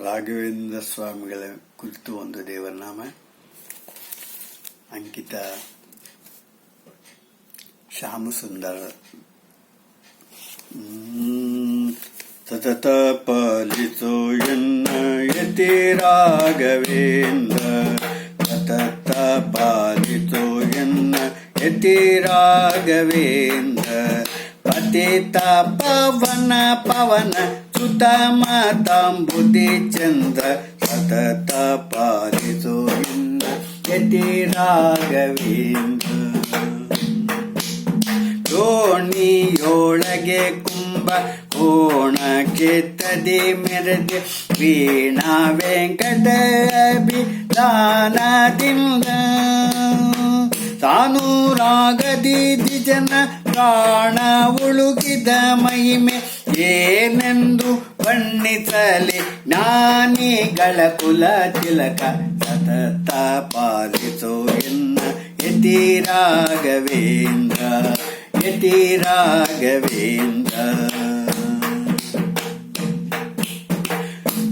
ರಾಘವೇಂದ್ರ ಸ್ವಾಮಿಗಳ ಕುರಿತು ಒಂದು ದೇವರ ನಾಮ. ಅಂಕಿತ ಶ್ಯಾಮಸುಂದರ. ಸತತ ಪಾಲಿಸೋ ಎನ್ನ ಯತಿ ರಾಘವೇಂದ್ರ, ಸತತ ಪಾಲಿಸೋ ಎನ್ನ ಯತಿ ರಾಘವೇಂದ್ರ. ಪತಿತ ಪವನ ಪವನ ಸುತ ಮಾತಾಂಬುದಿ ಚಂದ್ರ, ಸತತ ಪಾಲಿಸೋ ಎನ್ನ ಯತಿ ರಾಘವೇಂದ್ರ. ದೋಣಿಯೊಳಗೆ ಕುಂಭ ಕೋಣ ಕೆತ್ತದಿ ಮೆರೆದೆ ವೀಣಾ ವೆಂಕಟ ಅಭಿದಾನದಿಂದ. ತಾನು ರಾಗದಿ ದ್ವಿಜನ ಪ್ರಾಣ ಉಳುಕಿದ ಮಹಿಮೆ ಏನೆಂದು ಬಣ್ಣಿಸಲಿ ಜ್ಞಾನಿಗಳ ಕುಲ ತಿಲಕ. ಸತತ ಪಾಲಿಸೋ ಎನ್ನ ಯತಿ ರಾಘವೇಂದ್ರ, ಯತಿ ರಾಘವೇಂದ್ರ.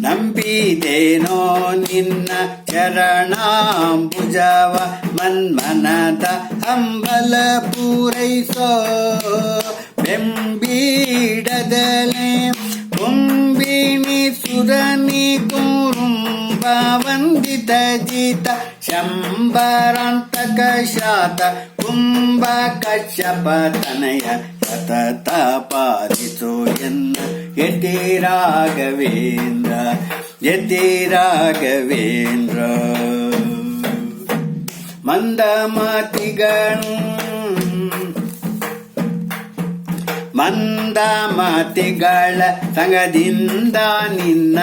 ನಂಬಿದೇನೋ ನಿನ್ನ ಚರಣಾಂಬುಜವ, ಮನ್ಮನದ ಹಂಬಲ ಪೂರೈಸೋ. ಬೆಂಬೀಡದಲೆ ಕುಂಬಿನಿ ಸುರನಿ ಕುರುಂಬ ವಂದಿತ ಜಿತ ಶಂಬರಾಂತಕ ಶಾತ ಕುಂಭ ಕಶ್ಯಪ ತನಯ. ಸತತ ಪಾಲಿಸೋ ಎನ್ನ ಯತಿ ರಾಘವೇಂದ್ರ, ಯತಿ ರಾಘವೇಂದ್ರ. ಮಂದಮತಿಗಳ ಸಂಗದಿಂದ ನಿನ್ನ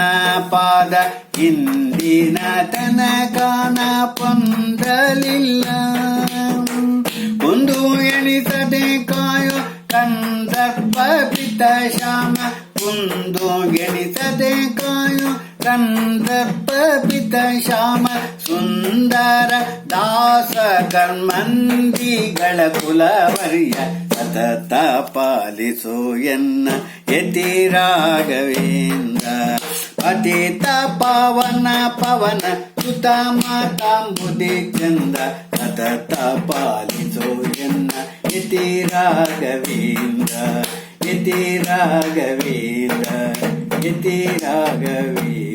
ಪಾದ ಇಂದಿನ ತನಕನ ಪೊಂದಲಿಲ್ಲ. ಒಂದು ಎಣಿಸದೆ ಕಾಯೋ ಕಂದರ್ಪ ಪಿತ ಶ್ಯಾಮ, ಒಂದು ಎಣಿಸದೆ ಕಾಯೋ ಕಂದರ್ಪ ಪಿತ ಶ್ಯಾಮ. ಸುಂದರ ದಾಸ ಕರ್ಮಂದಿಗಳ ಕುಲವರ್ಯ, ಸತತ ಪಾಲಿಸೋ ಎನ್ನ ಯತಿ ರಾಘವೇಂದ್ರ. ಪತಿತ ಪವನ ಪವನ ಸುತ ಮಾತಾಂಬುದಿ ಚಂದ, ಸತತ ಪಾಲಿಸೋ ಎನ್ನ ಯತಿ ರಾಘವೇಂದ್ರ, ಯತಿ ರಾಘವೇಂದ್ರ, ಯತಿ ರಾಘವೇಂದ್ರ.